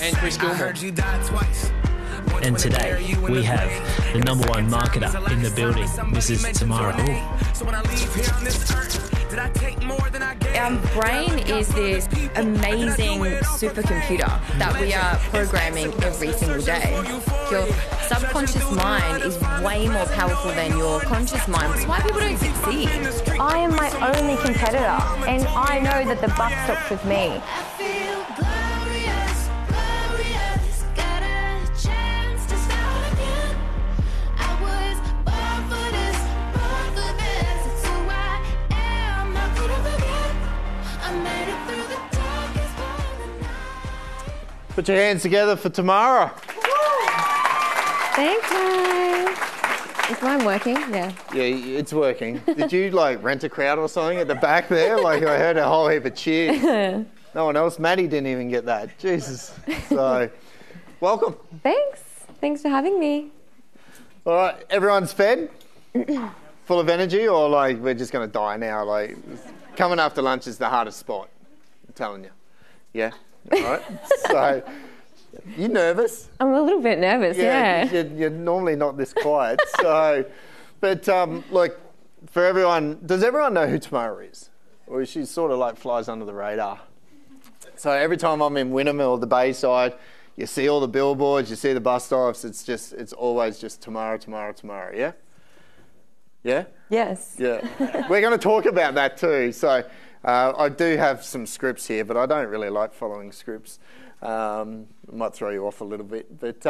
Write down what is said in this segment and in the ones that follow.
and Chris Gilmour. And today we have the #1 marketer in the building, Mrs. Tamara. Our brain is this amazing supercomputer that we are programming every single day. Your subconscious mind is way more powerful than your conscious mind. That's why people don't succeed. I am my only competitor, and I know that the buck stops with me. Put your hands together for Tamara. Thanks, mate. Is mine working? Yeah. Yeah, it's working. Did you rent a crowd or something at the back there? I heard a whole heap of cheers. No one else. Maddie didn't even get that. Jesus. So, welcome. Thanks. Thanks for having me. All right, everyone's fed? Full of energy, or we're just going to die now? Coming after lunch is the hardest spot. I'm telling you. Yeah. All right. So, you nervous? I'm a little bit nervous, yeah. You're normally not this quiet. So, but for everyone, does everyone know who Tamara is? Or is she sort of flies under the radar? So every time I'm in Wintermill, the Bayside, you see all the billboards, you see the bus stops. It's always just Tamara, Tamara, Tamara. Yeah. Yeah. Yes. Yeah. We're going to talk about that too. So. I do have some scripts here, but I don't really like following scripts. It might throw you off a little bit. But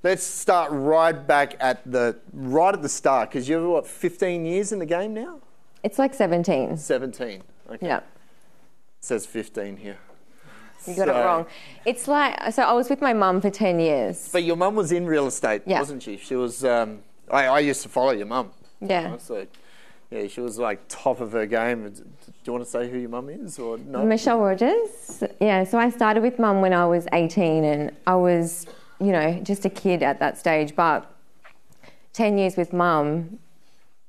let's start right at the start, because you're, 15 years in the game now? It's 17. 17, okay. Yeah. It says 15 here. You got it wrong. It's so I was with my mum for 10 years. But your mum was in real estate, wasn't she? She was, I used to follow your mum. Yeah. So, yeah, she was top of her game. Do you want to say who your mum is or no? Michelle Rogers. Yeah, so I started with mum when I was 18, and I was, just a kid at that stage. But 10 years with mum,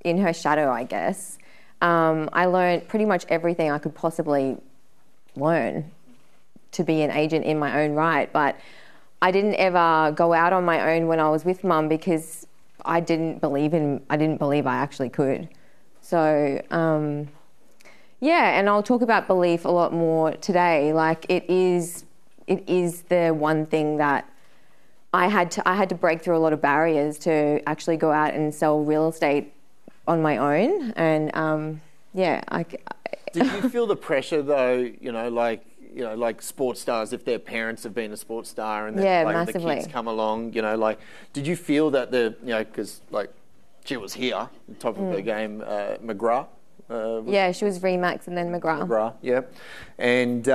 in her shadow, I guess, I learned pretty much everything I could possibly learn to be an agent in my own right. But I didn't ever go out on my own when I was with mum, because I didn't believe I actually could. So, and I'll talk about belief a lot more today. It is the one thing that I had to break through a lot of barriers to actually go out and sell real estate on my own. And Did you feel the pressure though? Like sports stars, if their parents have been a sports star and the kids come along, did you feel that because she was here, top of her game, McGrath. She was Remax and then McGrath. McGrath, yeah. And,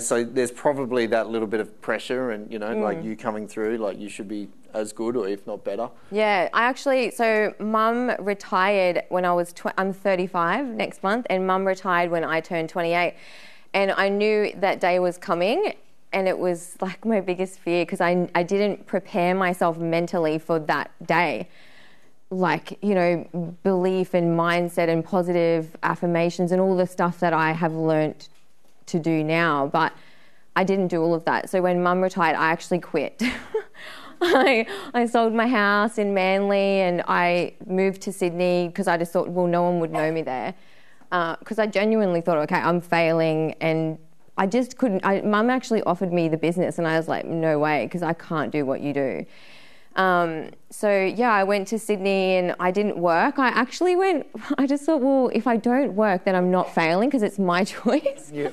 so there's probably that little bit of pressure and, you coming through, you should be as good or if not better. Yeah, so mum retired when I was, I'm 35 next month, and mum retired when I turned 28. And I knew that day was coming, and it was my biggest fear, because I didn't prepare myself mentally for that day. Belief and mindset and positive affirmations and all the stuff that I have learnt to do now. But I didn't do all of that. So when mum retired, I actually quit. I sold my house in Manly and I moved to Sydney, because I just thought, well, no one would know me there. Because I genuinely thought, okay, I'm failing, and I just couldn't. Mum actually offered me the business, and I was like, no way, because I can't do what you do. I went to Sydney and I didn't work. I just thought, well, if I don't work, then I'm not failing, because it's my choice. Yeah.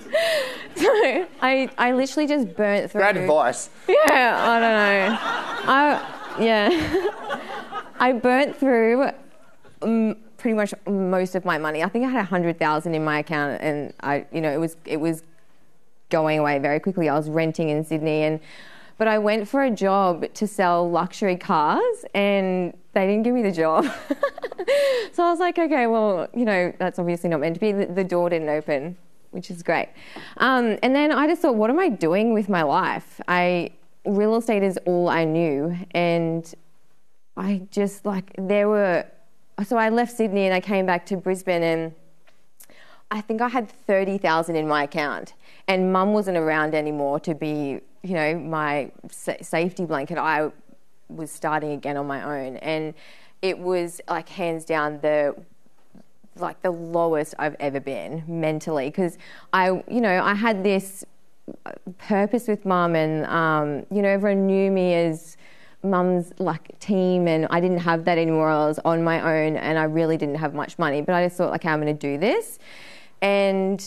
So I literally just burnt through. Great advice. Yeah, I don't know. I burnt through pretty much most of my money. I think I had 100,000 in my account, and it was going away very quickly. I was renting in Sydney, but I went for a job to sell luxury cars, and they didn't give me the job. So I was like, okay, well, that's obviously not meant to be. The door didn't open, which is great. And then I just thought, what am I doing with my life? Real estate is all I knew, and I just so I left Sydney and I came back to Brisbane, and I think I had 30,000 in my account, and Mum wasn't around anymore to be, you know, my safety blanket. I was starting again on my own, and it was like hands down the lowest I've ever been mentally, because I had this purpose with Mum, and you know, everyone knew me as Mum's like team, and I didn't have that anymore. I was on my own, and I really didn't have much money, but I just thought, like, I'm going to do this. And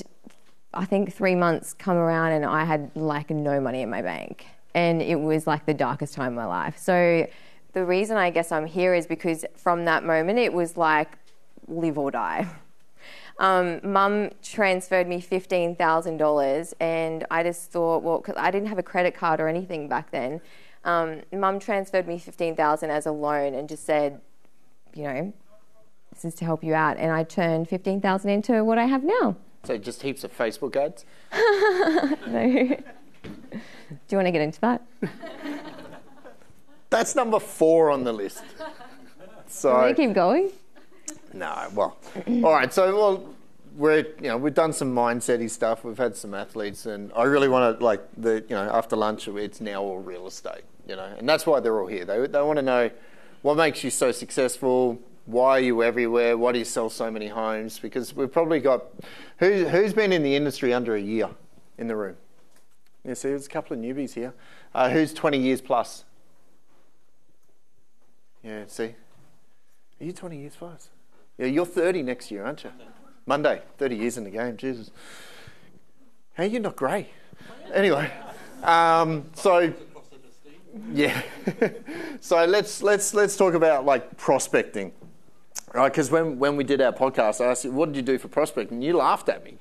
I think 3 months come around and I had like no money in my bank, and it was like the darkest time of my life. So the reason I guess I'm here is because from that moment it was like live or die. Mum transferred me $15,000, and I just thought, well, because I didn't have a credit card or anything back then. Mum transferred me $15,000 as a loan and just said, you know, this is to help you out. And I turned $15,000 into what I have now. So just heaps of Facebook ads? No. Do you want to get into that? That's number 4 on the list. So Can we keep going? No, well, all right. So, we've done some mindset-y stuff. We've had some athletes, and I really want to, after lunch, it's now all real estate, and that's why they're all here. They want to know what makes you so successful. Why are you everywhere? Why do you sell so many homes? Because we've probably got who's been in the industry under a year in the room. Yeah, see, there's a couple of newbies here. Who's 20 years plus? Yeah, see, are you 20 years plus? Yeah, you're 30 next year, aren't you? Monday, 30 years in the game, Jesus. Hey, you're not grey. Anyway, so yeah, so let's talk about like prospecting, right? Because when we did our podcast, I asked you, what did you do for prospecting? And you laughed at me.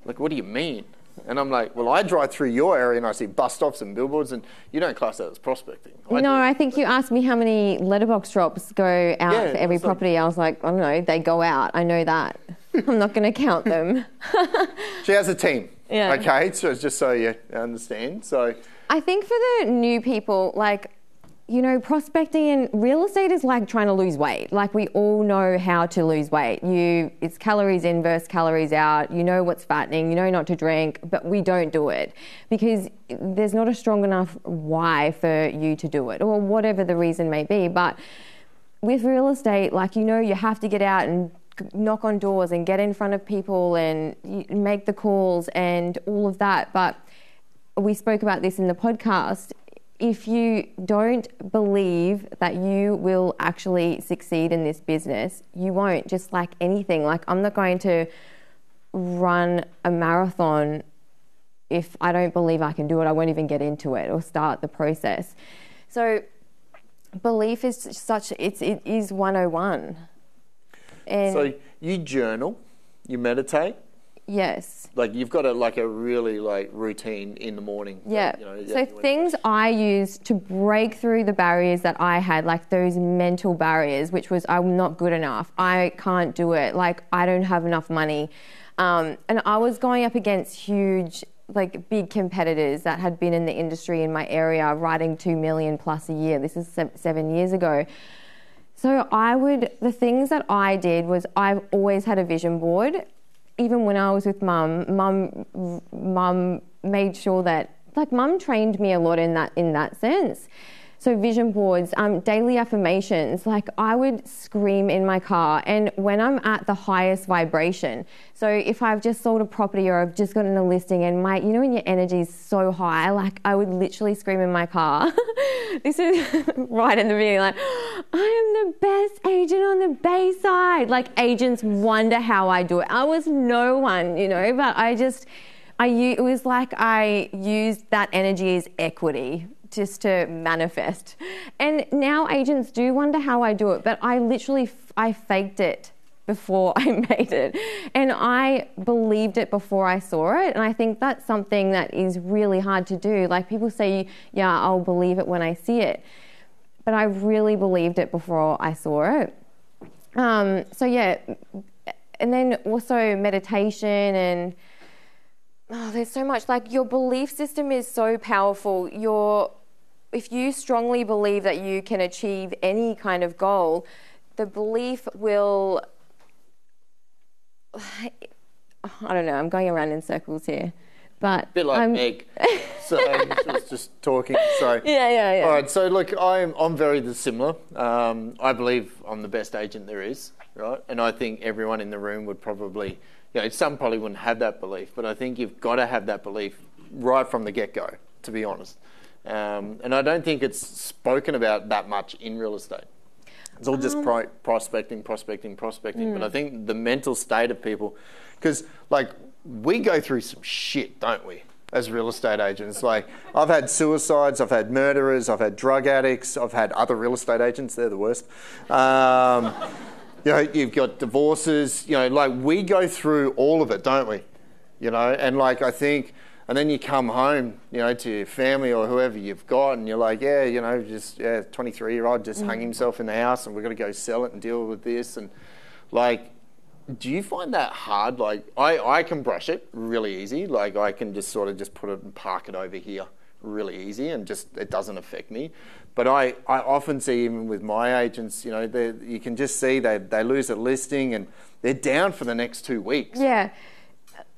Like, what do you mean? And I'm like, well, I drive through your area and I see bus stops and billboards, and you don't class that as prospecting. I think you asked me how many letterbox drops go out for every property. I was like, I don't know, they go out. I know that. I'm not going to count them. She has a team. Yeah. Okay, so just so you understand. So I think for the new people, prospecting in real estate is like trying to lose weight. Like, we all know how to lose weight. It's calories in versus calories out. You know what's fattening, you know not to drink, but we don't do it because there's not a strong enough why for you to do it, or whatever the reason may be. But with real estate, you have to get out and knock on doors and get in front of people and make the calls and all of that. But we spoke about this in the podcast. If you don't believe that you will actually succeed in this business, you won't. Just like anything. Like, I'm not going to run a marathon if I don't believe I can do it. I won't even get into it or start the process. So belief is it is 101. And so you journal, you meditate. Yes. Like, you've got a really routine in the morning. Yeah. So things I use to break through the barriers that I had, like those mental barriers, which was I'm not good enough. I can't do it. Like, I don't have enough money. And I was going up against huge, big competitors that had been in the industry in my area, writing 2 million plus a year. This is 7 years ago. So the things that I did was I've always had a vision board. Even when I was with Mum made sure that, Mum trained me a lot in that sense. So vision boards, daily affirmations, I would scream in my car. And when I'm at the highest vibration, so if I've just sold a property or I've just gotten a listing and when your energy is so high, I would literally scream in my car. This is right in the beginning, I am the best agent on the Bayside. Agents wonder how I do it. I was no one, but it was like I used that energy as equity just to manifest. And now agents do wonder how I do it, but I faked it before I made it. And I believed it before I saw it. And I think that's something that is really hard to do. People say, yeah, I'll believe it when I see it. But I really believed it before I saw it. So yeah, and then also meditation and there's so much. Your belief system is so powerful. If you strongly believe that you can achieve any kind of goal, the belief will I don't know, I'm going around in circles here. But a bit like Meg. So she was just talking. So yeah. All right. So look, I'm very similar. I believe I'm the best agent there is, right? And I think everyone in the room would probably, some probably wouldn't have that belief, but I think you've got to have that belief right from the get-go, to be honest. And I don't think it's spoken about that much in real estate. It's all just prospecting. But I think the mental state of people, because like we go through some shit, don't we, as real estate agents? Like I've had suicides, I've had murderers, I've had drug addicts, I've had other real estate agents. They're the worst. You've got divorces. Like we go through all of it, don't we? And like I think. And then you come home, to your family or whoever you've got, and you're like, 23-year-old just hung himself in the house, and we've got to go sell it and deal with this. And like, do you find that hard? Like, I can brush it really easy. Like, I can just sort of just put it and park it over here really easy, and just it doesn't affect me. But I often see, even with my agents, you can just see they lose a listing and they're down for the next 2 weeks. Yeah.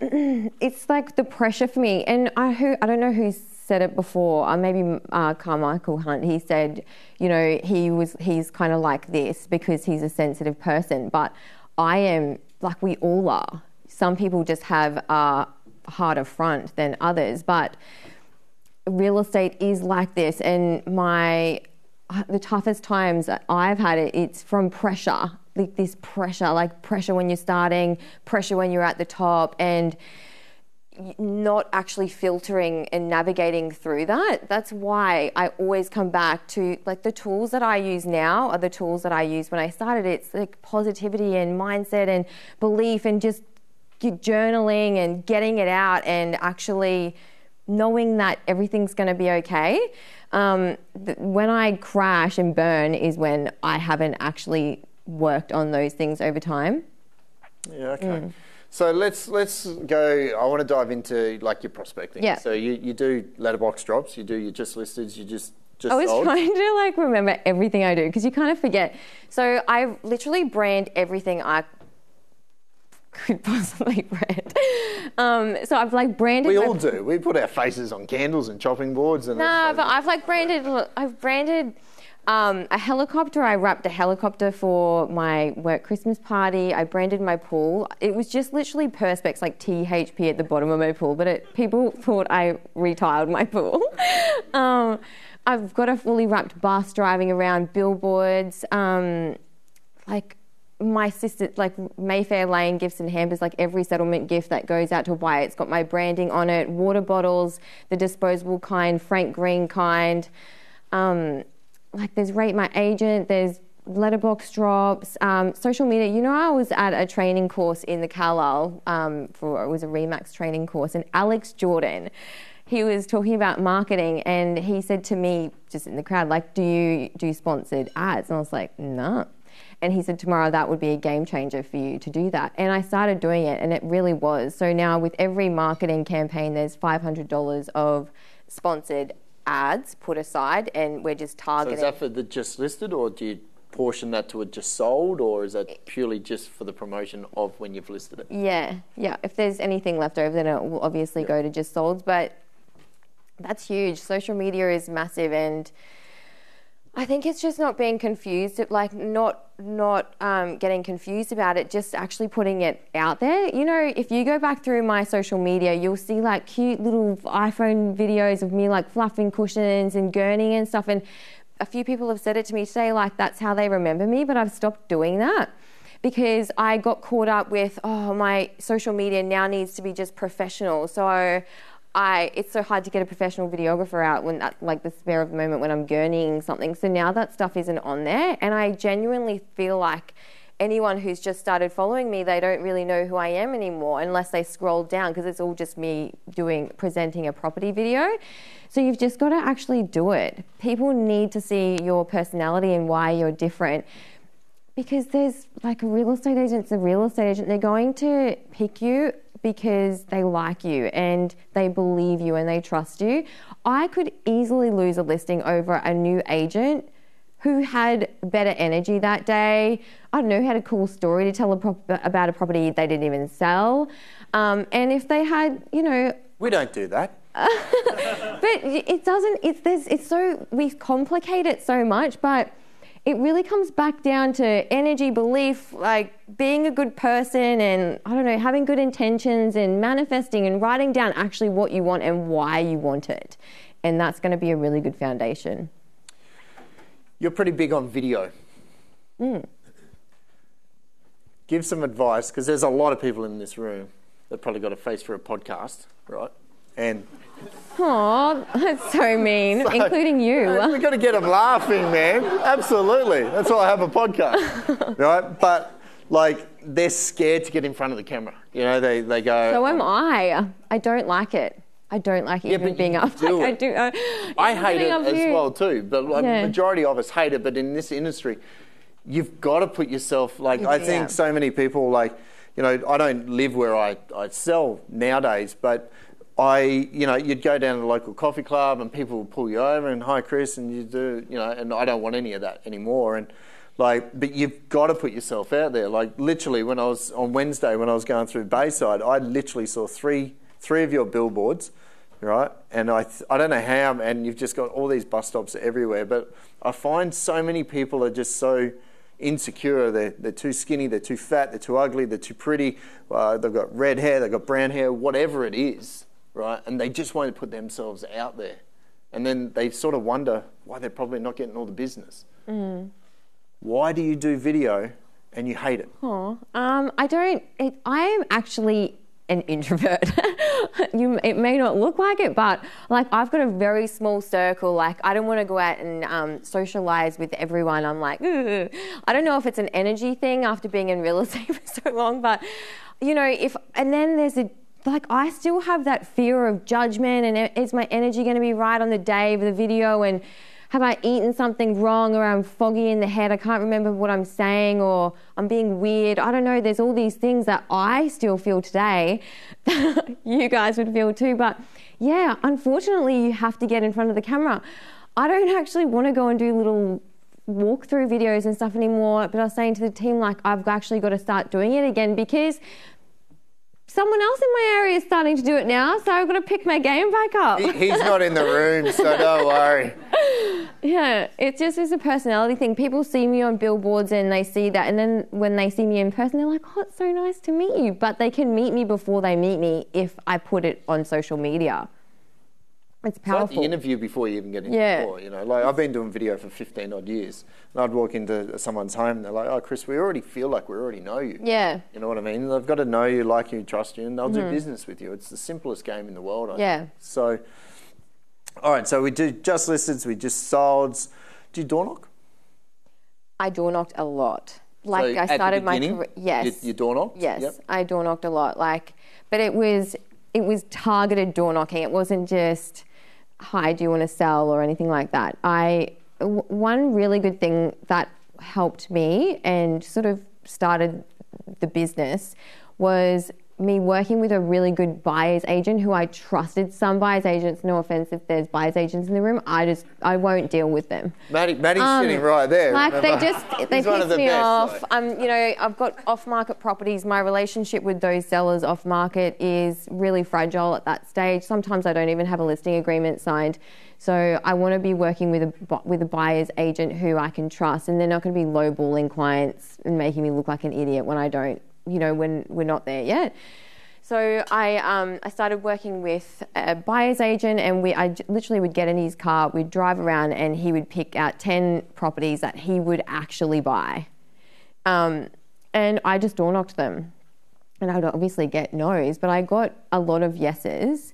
It's like the pressure for me, and I don't know who said it before. Maybe Carmichael Hunt. He said, he's kind of like this because he's a sensitive person. But I am like we all are. Some people just have a harder front than others. But real estate is like this, and the toughest times that I've had it's from pressure. This pressure, like pressure when you're starting, pressure when you're at the top, and not actually filtering and navigating through that. That's why I always come back to like the tools that I use now are the tools that I used when I started. It's like positivity and mindset and belief and just journaling and getting it out and actually knowing that everything's going to be okay. When I crash and burn is when I haven't actually worked on those things over time. Yeah, okay. So let's go. I want to dive into like your prospecting. Yeah. So you do letterbox drops, you do your just listeds, you just I was sold. trying to like remember everything I do because you kind of forget. So I literally brand everything I could possibly brand. So I've like branded. We all do. We put our faces on candles and chopping boards and. No, but I've like branded. I've branded. A helicopter. I wrapped a helicopter for my work Christmas party. I branded my pool. It was just literally Perspex, like THP at the bottom of my pool, but people thought I retiled my pool. I've got a fully wrapped bus driving around billboards. Like my sister, like Mayfair Lane gifts and hampers, like every settlement gift that goes out to a buyer, it's got my branding on it. Water bottles, the disposable kind, Frank Green kind. Like there's Rate My Agent, there's letterbox drops, social media. I was at a training course in the Carlisle it was a Remax training course, and Alex Jordan, he was talking about marketing, and he said to me, just in the crowd, like, do you do sponsored ads? And I was like, no. And he said, Tamara, that would be a game changer for you to do that. And I started doing it, and it really was. So now with every marketing campaign, there's $500 of sponsored ads put aside, and we're just targeting. So is that for the just listed, or do you portion that to a just sold, or is that purely just for the promotion of when you've listed it? Yeah. If there's anything left over, then it will obviously go to just solds, but that's huge. Social media is massive, and I think it's just not being confused, like not getting confused about it, just actually putting it out there. If you go back through my social media, you'll see like cute little iPhone videos of me like fluffing cushions and gurning and stuff. And a few people have said it to me today, like that's how they remember me, but I've stopped doing that because I got caught up with, my social media now needs to be just professional. So it's so hard to get a professional videographer out when that's like the spare of the moment when I'm gurneying something. So now that stuff isn't on there, and I genuinely feel like anyone who's just started following me, they don't really know who I am anymore unless they scroll down, because it's all just me presenting a property video. So you've just got to actually do it. People need to see your personality and why you're different. Because there's like a real estate agent's a real estate agent. They're going to pick you because they like you and they believe you and they trust you. I could easily lose a listing over a new agent who had better energy that day. I don't know, who had a cool story to tell about a property they didn't even sell. And if they had, you know... We don't do that. But it doesn't, we complicate it so much, but it really comes back down to energy, belief, like being a good person and, I don't know, having good intentions and manifesting and writing down actually what you want and why you want it. And that's going to be a really good foundation. You're pretty big on video. Give some advice, because there's a lot of people in this room that probably got a face for a podcast, right? And oh, that's so mean, including you. We've got to get them laughing, man. Absolutely. That's why I have a podcast, right? But, like, they're scared to get in front of the camera. You know, they go... So am I. I don't like it. I don't like even being up. Like, I do. I hate it as well too, but like, majority of us hate it. But in this industry, you've got to put yourself, like, I think so many people, like, you know, I don't live where I sell nowadays, but you'd go down to the local coffee club and people will pull you over and, hi Chris, and you do, you know, and I don't want any of that anymore. And like, but you've got to put yourself out there. Like, literally, when I was on Wednesday, when I was going through Bayside, I literally saw three of your billboards, right? And I don't know how, and you've just got all these bus stops everywhere, but I find so many people are just so insecure. They're too skinny, they're too fat, they're too ugly, they're too pretty, they've got red hair, they've got brown hair, whatever it is, right? And they just won't put themselves out there. And then they sort of wonder why they're probably not getting all the business. Why do you do video and you hate it? I am actually an introvert. It may not look like it, but like I've got a very small circle. Like I don't want to go out and socialize with everyone. I'm like, ugh. I don't know if it's an energy thing after being in real estate for so long, but you know, and then there's I still have that fear of judgment, and is my energy going to be right on the day of the video, and have I eaten something wrong, or I'm foggy in the head, I can't remember what I'm saying, or I'm being weird. I don't know, there's all these things that I still feel today that you guys would feel too. But yeah, unfortunately, you have to get in front of the camera. I don't actually want to go and do little walkthrough videos and stuff anymore, but I was saying to the team, like, I've actually got to start doing it again because someone else in my area is starting to do it now, so I've got to pick my game back up. He's not in the room, so don't worry. Yeah, it's a personality thing. People see me on billboards and they see that, and then when they see me in person, they're like, oh, it's so nice to meet you. But they can meet me before they meet me if I put it on social media. It's powerful. It's like the interview before you even get in the door, you know. Like, I've been doing video for 15 odd years, and I'd walk into someone's home and they're like, oh, Chris, we already feel like we already know you. Yeah. You know what I mean? They've got to know you, like you, trust you, and they'll do business with you. It's the simplest game in the world, I think. So, all right, so we do just listeds, we just solds. Do you door knock? I door knocked a lot. Like, so I started my career. Yes. You door knocked? Yes, yep. I door knocked a lot. Like, but it was targeted door knocking. It wasn't just, hi, do you want to sell or anything like that. One really good thing that helped me and sort of started the business was me working with a really good buyer's agent who I trusted. Some buyer's agents, no offense if there's buyer's agents in the room, I won't deal with them. Maddie's sitting right there. Like remember? they piss me off. You know, I've got off-market properties. My relationship with those sellers off-market is really fragile at that stage. Sometimes I don't even have a listing agreement signed. So I want to be working with a buyer's agent who I can trust, and they're not going to be lowballing clients and making me look like an idiot when I don't, you know, when we're not there yet. So I started working with a buyer's agent, and I literally would get in his car, we'd drive around, and he would pick out 10 properties that he would actually buy. And I just door knocked them. And I would obviously get no's, but I got a lot of yeses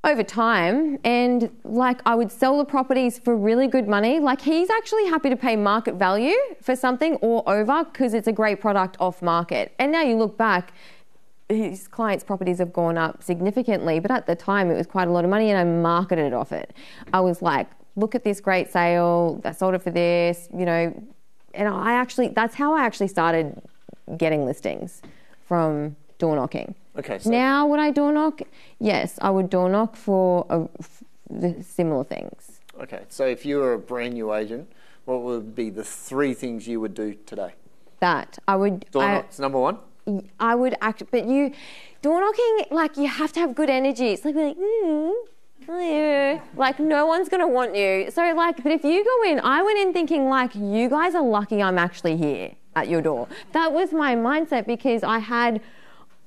over time, and like I would sell the properties for really good money. Like, he's actually happy to pay market value for something or over because it's a great product off market. And now you look back, his clients' properties have gone up significantly, but at the time it was quite a lot of money, and I marketed off it. I was like, look at this great sale, I sold it for this, you know, and that's how I actually started getting listings, from door knocking. Okay. So now, would I door knock? Yes, I would door knock for similar things. Okay, so if you were a brand new agent, what would be the 3 things you would do today? That I would. Door knocks, number 1. I would act, but door knocking, like, you have to have good energy. It's like, like, no one's going to want you. So, like, but if you go in, I went in thinking, like, you guys are lucky I'm actually here at your door. That was my mindset, because I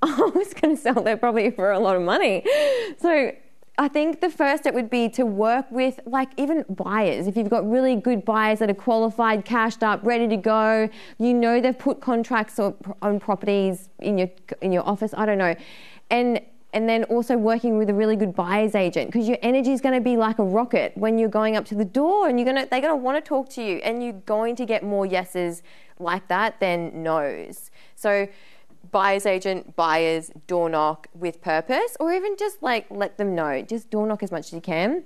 was going to sell there probably for a lot of money. So I think the first step would be to work with, like, even buyers. If you've got really good buyers that are qualified, cashed up, ready to go, you know they've put contracts on properties in your office, I don't know. And then also working with a really good buyer's agent, because your energy is going to be like a rocket when you're going up to the door, and they're going to want to talk to you, and you're going to get more yeses like that than no's. So buyer's agent, buyers, door knock with purpose, or even just like let them know. Just door knock as much as you can.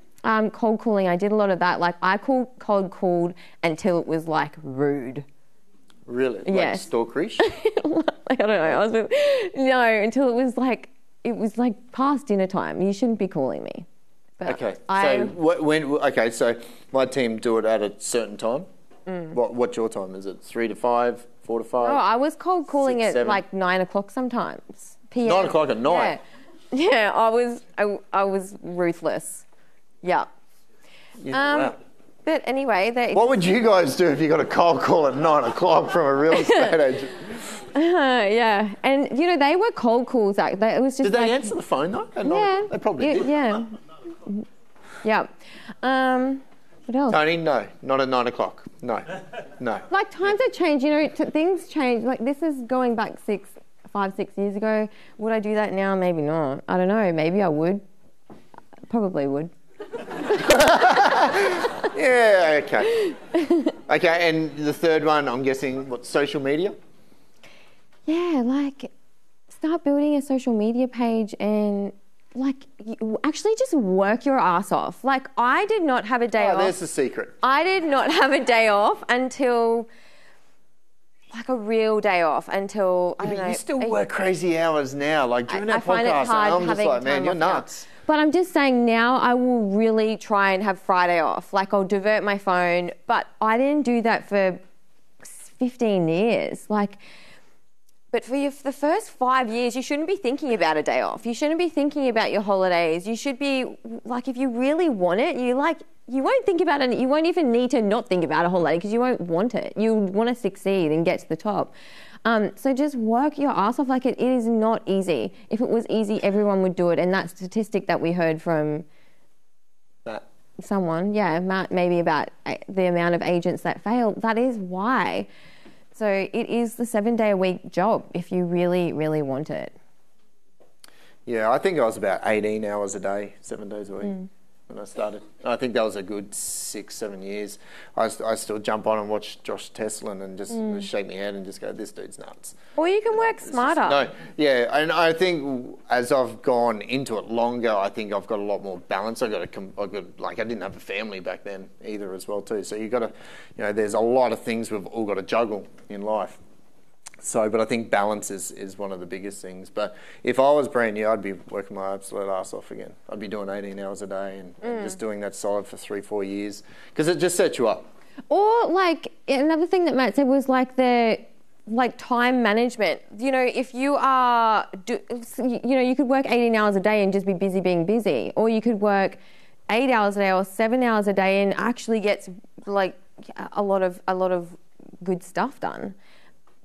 Cold calling, I did a lot of that. Like, I cold called until it was like rude. Really? Yes. Like stalkerish? I don't know. Until it was like past dinner time. You shouldn't be calling me. But okay. So my team do it at a certain time. What's your time? Is it 3 to 5, 4 to 5? Oh, I was cold calling 6, at 7? like 9 o'clock sometimes. PM. 9 o'clock at night? Yeah, I was ruthless. Yeah. Wow. But anyway, what would you guys do if you got a cold call at 9 o'clock from a real estate agent? Yeah, and they were cold calls. It was just. Did they answer the phone though? Yeah, they probably did. Yeah. Yeah. What else? Tony, no, not at 9 o'clock. No. Like, times have changed. Things change. Like, this is going back 5, 6 years ago. Would I do that now? Maybe not. I don't know. Maybe I would. Probably would. Yeah. Okay. Okay. And the third one, I'm guessing, social media? Yeah, like, start building a social media page and, like, you actually just work your ass off. Like, I did not have a day off. Oh, there's the secret. I did not have a day off until, like, a real day off until, I don't know. You still work crazy hours now. Like, doing our podcast, and I'm just like, man, you're nuts. But I'm just saying, now I will really try and have Friday off. Like, I'll divert my phone. But I didn't do that for 15 years. Like, but for the first 5 years, you shouldn't be thinking about a day off. You shouldn't be thinking about your holidays. You should be, like, if you really want it, you won't think about it. You won't even need to not think about a holiday, because you won't want it. You want to succeed and get to the top. So just work your ass off. Like, it is not easy. If it was easy, everyone would do it. And that statistic that we heard from Matt. Someone, Matt, maybe about the amount of agents that fail, that is why. So it is the 7-day-a-week job if you really, really want it. Yeah, I think I was about 18 hours a day, 7 days a week when I started. I think that was a good 6, 7 years. I still jump on and watch Josh Teslin and just shake my head and just go, this dude's nuts. Or you can work smarter. And I think as I've gone into it longer, I think I've got a lot more balance. I didn't have a family back then either as well too. So you got to, there's a lot of things we've all got to juggle in life. So, but I think balance is one of the biggest things. But if I was brand new, I'd be working my absolute ass off again. I'd be doing 18 hours a day and just doing that solid for 3, 4 years, because it just sets you up. Or, like, another thing that Matt said was, like, time management. If you are, you could work 18 hours a day and just be busy being busy. Or you could work 8 hours a day or 7 hours a day and actually get, like, a lot of good stuff done.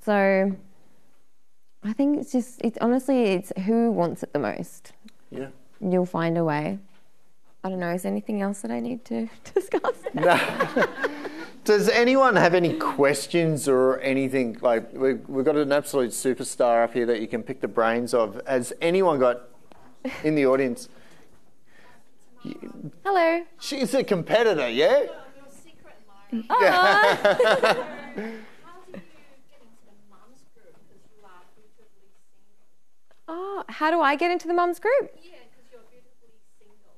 So I think it's who wants it the most. Yeah. You'll find a way. I don't know, is there anything else that I need to discuss? No. Does anyone have any questions or anything? Like, we've got an absolute superstar up here that you can pick the brains of. Has anyone got in the audience? Hello. She's a competitor, yeah? Your secret admirer. Oh, how do I get into the mums group? Yeah, because you're beautifully single, right?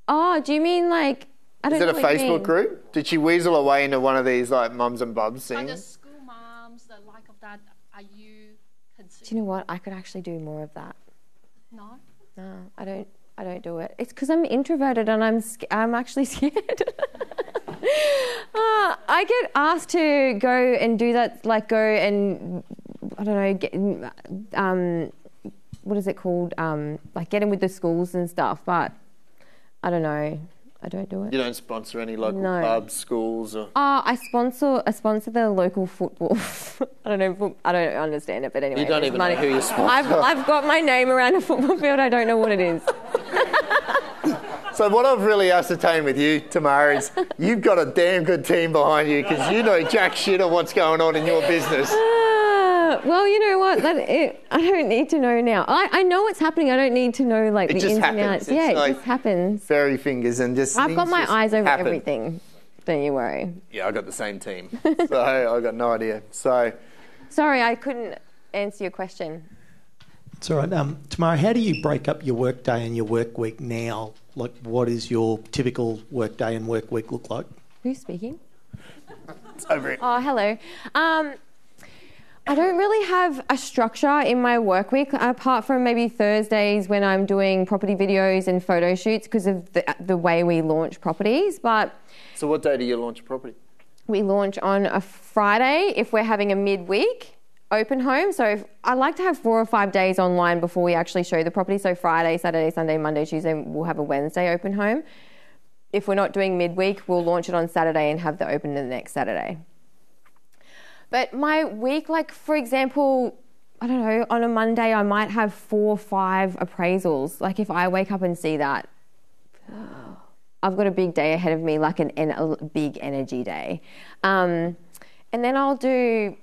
Oh, do you mean like... I don't know. Is it a Facebook group? Did she weasel away into one of these like mums and bubs things? Like the school moms, the like of that, are you considered? Do you know what? I could actually do more of that. No? No, I don't do it. It's because I'm introverted and I'm actually scared. I get asked to go and do that, like go and, I don't know, get, what is it called? Like get in with the schools and stuff, but I don't know. I don't do it. You don't sponsor any local clubs, schools, or? I sponsor the local football. I don't know. I don't understand it, but anyway. You don't even know who you sponsor. I've got my name around a football field. I don't know what it is. So what I've really ascertained with you, Tamara, is you've got a damn good team behind you because you know jack shit of what's going on in your business. Well, you know what? I don't need to know now. I know what's happening. I don't need to know like the ins and outs. Yeah, it just happens. Fairy fingers and just. I've got my eyes over everything. Don't you worry. Yeah, I got the same team, so I got no idea. So. Sorry, I couldn't answer your question. It's all right. Tamara, how do you break up your work day and your work week now? Like, what is your typical work day and work week look like? Who's speaking? It's over it. Oh, hello. I don't really have a structure in my work week, apart from maybe Thursdays when I'm doing property videos and photo shoots because of the way we launch properties. But so what day do you launch a property? We launch on a Friday if we're having a midweek open home. So I like to have 4 or 5 days online before we actually show the property. So Friday, Saturday, Sunday, Monday, Tuesday, we'll have a Wednesday open home. If we're not doing midweek, we'll launch it on Saturday and have the open the next Saturday. But my week, like for example, I don't know, on a Monday I might have 4 or 5 appraisals. Like if I wake up and see that, I've got a big day ahead of me, like a big energy day. And then I'll do,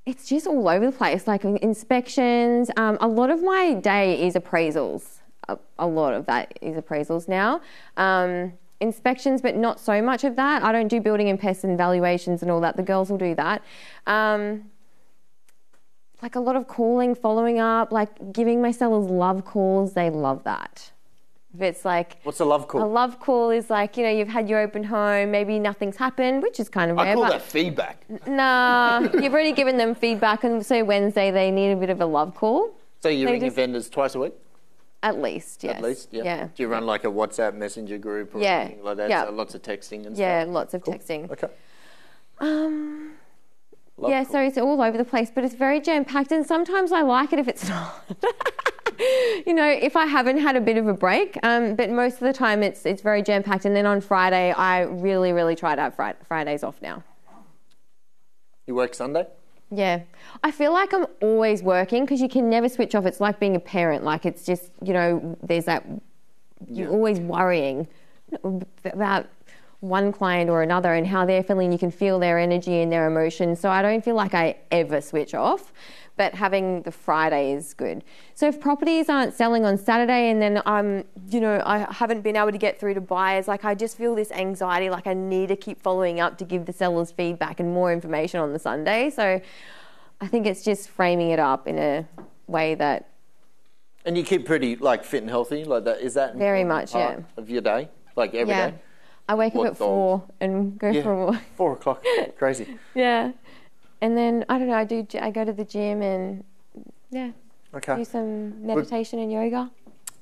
it's just all over the place, like inspections. A lot of my day is appraisals. A lot of that is appraisals now. Inspections, but not so much of that. I don't do building and pests and valuations and all that. The girls will do that. Like a lot of calling, following up, like giving my sellers love calls. They love that. If it's like... What's a love call? A love call is like, you know, you've had your open home, maybe nothing's happened, which is kind of rare. I call that feedback. Nah, you've already given them feedback, and so Wednesday they need a bit of a love call. So you ring your vendors twice a week? At least, yes. At least, yeah. Do you run like a WhatsApp messenger group or anything like that? Yeah. So lots of texting and stuff? Yeah, lots of texting. Okay. So it's all over the place, but it's very jam-packed, and sometimes I like it if it's not. You know, if I haven't had a bit of a break, but most of the time it's very jam-packed, and then on Friday I really, really try to have Fridays off now. You work Sunday? Yeah. I feel like I'm always working because you can never switch off. It's like being a parent. Like it's just, you know, there's that, you're always worrying about one client or another and how they're feeling. You can feel their energy and their emotions. So I don't feel like I ever switch off, but having the Friday is good. So if properties aren't selling on Saturday and then I haven't been able to get through to buyers, like I just feel this anxiety, like I need to keep following up to give the sellers feedback and more information on the Sunday. So I think it's just framing it up in a way that... And you keep pretty like fit and healthy like that? Is that very much, part of your day? Like every day? I wake up at 4 and go for a walk. 4 o'clock, crazy. Yeah. And then, I don't know, I go to the gym and, do some meditation and yoga.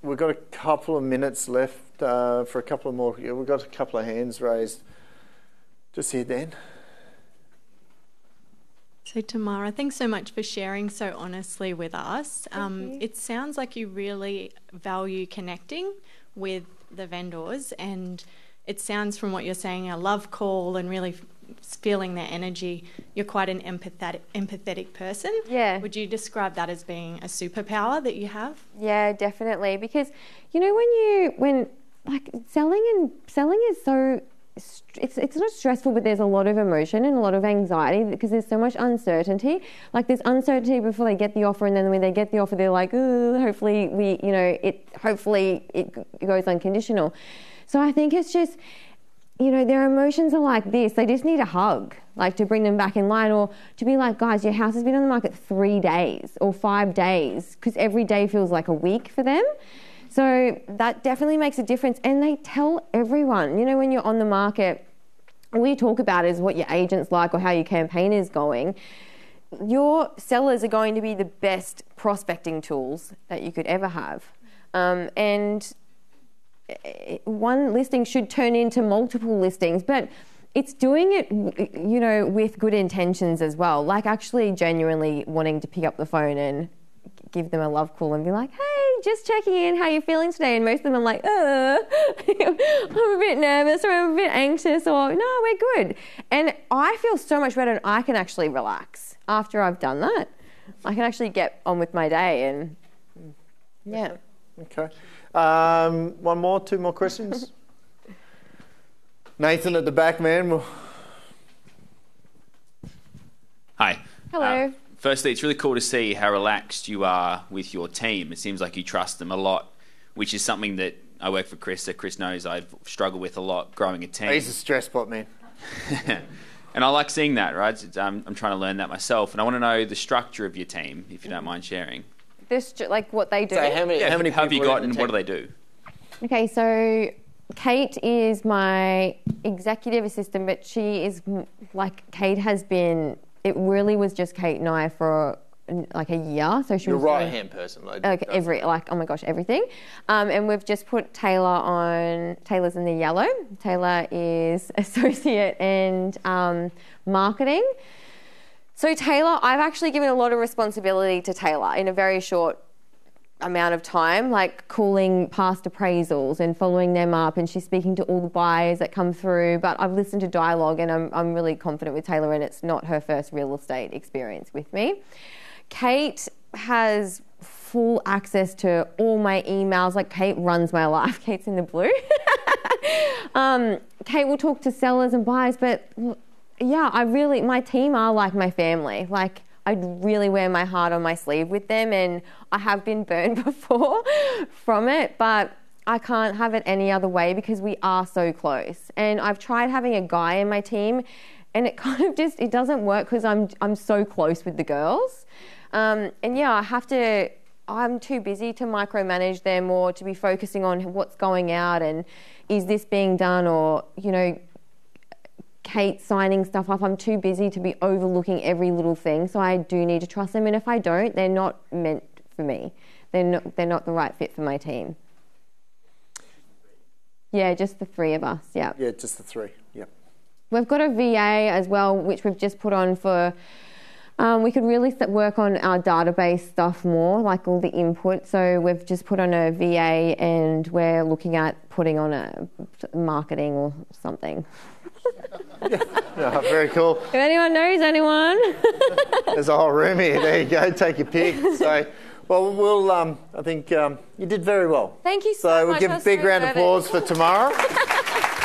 We've got a couple of minutes left for a couple of more. We've got a couple of hands raised. Just here, Dan. So Tamara, thanks so much for sharing so honestly with us. It sounds like you really value connecting with the vendors, and it sounds from what you're saying, a love call and really feeling their energy. You're quite an empathetic person. Yeah. Would you describe that as being a superpower that you have? Yeah, definitely. Because, you know, when selling is so, it's not stressful, but there's a lot of emotion and a lot of anxiety because there's so much uncertainty. Like there's uncertainty before they get the offer, and then when they get the offer, they're like, oh, hopefully it goes unconditional. So I think it's just, you know, their emotions are like this. They just need a hug, like to bring them back in line, or to be like, guys, your house has been on the market 3 days or 5 days, because every day feels like a week for them. So that definitely makes a difference. And they tell everyone, you know, when you're on the market, all you talk about is what your agent's like or how your campaign is going. Your sellers are going to be the best prospecting tools that you could ever have. And one listing should turn into multiple listings, but it's doing it, you know, with good intentions as well. Like actually genuinely wanting to pick up the phone and give them a love call and be like, hey, just checking in, how you feeling today? And most of them are like, I'm a bit nervous or I'm a bit anxious or no, we're good. And I feel so much better and I can actually relax after I've done that. I can actually get on with my day and yeah. Okay. Two more questions. Nathan at the back, man. Hi. Hello. Firstly, it's really cool to see how relaxed you are with your team. It seems like you trust them a lot, which is something that I work for Chris, so Chris knows I've struggled with a lot growing a team. He's a stress pot, man. And I like seeing that, right? I'm trying to learn that myself, and I want to know the structure of your team, if you don't mind sharing. This, like what they do? So how many have you people got and what do they do? Okay, so Kate is my executive assistant, but she is like, Kate has been, it really was just Kate and I for like a year. So she Your was right-hand person. Like oh my gosh, everything. And we've just put Taylor on, Taylor's in the yellow. Taylor is associate and marketing. So Taylor, I've actually given a lot of responsibility to Taylor in a very short amount of time, like calling past appraisals and following them up, and she's speaking to all the buyers that come through. But I've listened to dialogue and I'm really confident with Taylor, and it's not her first real estate experience with me. Kate has full access to all my emails. Like Kate runs my life. Kate's in the blue. Kate will talk to sellers and buyers, but yeah, my team are like my family. Like I really wear my heart on my sleeve with them, and I have been burned before from it, but I can't have it any other way because we are so close. And I've tried having a guy in my team, and it kind of just, it doesn't work because I'm so close with the girls. And yeah, I'm too busy to micromanage them or to be focusing on what's going out and is this being done, or, you know, Kate signing stuff up. I'm too busy to be overlooking every little thing. So I do need to trust them. And if I don't, they're not meant for me. They're not the right fit for my team. Yeah, just the three of us. Yeah. Yeah, just the three. Yep. We've got a VA as well, which we've just put on for. We could really work on our database stuff more, like all the input. So we've just put on a VA, and we're looking at putting on a marketing or something. Yeah, very cool. If anyone knows anyone. There's a whole room here. There you go. Take your pick. So, well, I think you did very well. Thank you so much. So we'll give a big round of applause for Tamara.